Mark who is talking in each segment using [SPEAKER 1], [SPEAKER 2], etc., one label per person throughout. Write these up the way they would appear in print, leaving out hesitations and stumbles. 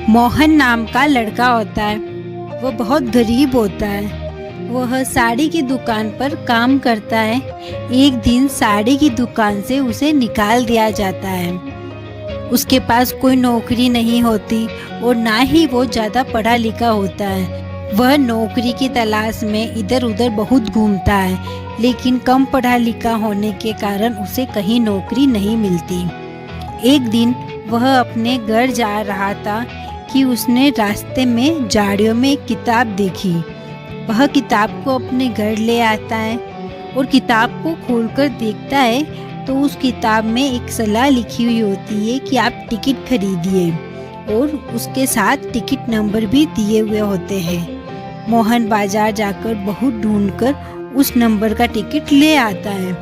[SPEAKER 1] मोहन नाम का लड़का होता है। वो बहुत गरीब होता है। वह साड़ी की दुकान पर काम करता है। एक दिन साड़ी की दुकान से उसे निकाल दिया जाता है। उसके पास कोई नौकरी नहीं होती और ना ही वो ज़्यादा पढ़ा लिखा होता है। वह नौकरी की तलाश में इधर उधर बहुत घूमता है, लेकिन कम पढ़ा लिखा होने के कारण उसे कहीं नौकरी नहीं मिलती। एक दिन वह अपने घर जा रहा था कि उसने रास्ते में झाड़ियों में एक किताब देखी। वह किताब को अपने घर ले आता है और किताब को खोलकर देखता है तो उस किताब में एक सलाह लिखी हुई होती है कि आप टिकट खरीदिए, और उसके साथ टिकट नंबर भी दिए हुए होते हैं। मोहन बाजार जाकर बहुत ढूंढकर उस नंबर का टिकट ले आता है।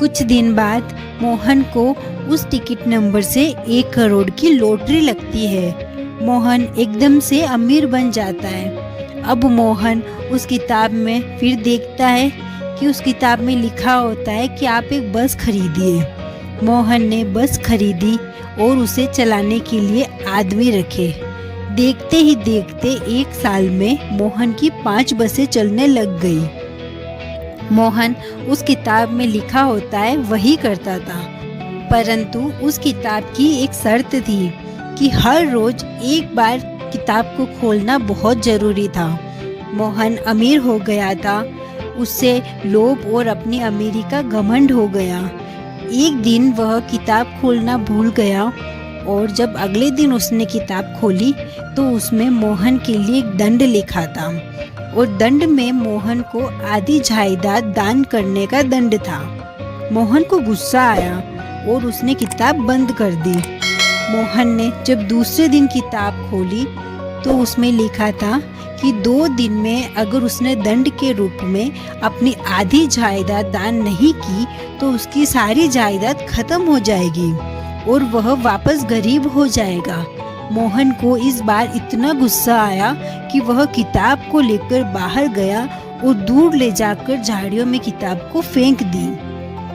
[SPEAKER 1] कुछ दिन बाद मोहन को उस टिकट नंबर से 1 करोड़ की लॉटरी लगती है। मोहन एकदम से अमीर बन जाता है। अब मोहन उस किताब में फिर देखता है कि उस किताब में लिखा होता है कि आप एक बस खरीदिए। मोहन ने बस खरीदी और उसे चलाने के लिए आदमी रखे। देखते ही देखते 1 साल में मोहन की 5 बसें चलने लग गई। मोहन उस किताब में लिखा होता है वही करता था, परंतु उस किताब की एक शर्त थी कि हर रोज एक बार किताब को खोलना बहुत जरूरी था। मोहन अमीर हो गया था। उससे लोभ और अपनी अमीरी का घमंड हो गया। एक दिन वह किताब खोलना भूल गया और जब अगले दिन उसने किताब खोली तो उसमें मोहन के लिए एक दंड लिखा था, और दंड में मोहन को आधी जायदाद दान करने का दंड था। मोहन को गुस्सा आया और उसने किताब बंद कर दी। मोहन ने जब दूसरे दिन किताब खोली तो उसमें लिखा था कि 2 दिन में अगर उसने दंड के रूप में अपनी आधी जायदाद दान नहीं की तो उसकी सारी जायदाद खत्म हो जाएगी और वह वापस गरीब हो जाएगा। मोहन को इस बार इतना गुस्सा आया कि वह किताब को लेकर बाहर गया और दूर ले जाकर झाड़ियों में किताब को फेंक दी।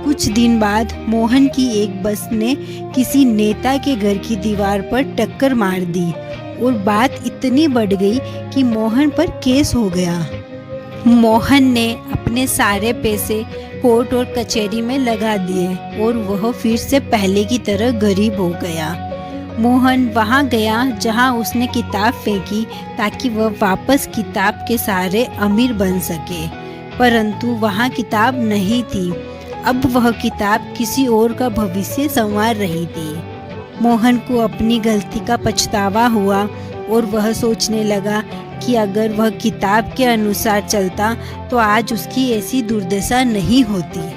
[SPEAKER 1] कुछ दिन बाद मोहन की एक बस ने किसी नेता के घर की दीवार पर टक्कर मार दी और बात इतनी बढ़ गई कि मोहन पर केस हो गया। मोहन ने अपने सारे पैसे कोर्ट और कचहरी में लगा दिए और वह फिर से पहले की तरह गरीब हो गया। मोहन वहां गया जहां उसने किताब फेंकी ताकि वह वापस किताब के सहारे अमीर बन सके, परंतु वहां किताब नहीं थी। अब वह किताब किसी और का भविष्य संवार रही थी। मोहन को अपनी गलती का पछतावा हुआ और वह सोचने लगा कि अगर वह किताब के अनुसार चलता तो आज उसकी ऐसी दुर्दशा नहीं होती।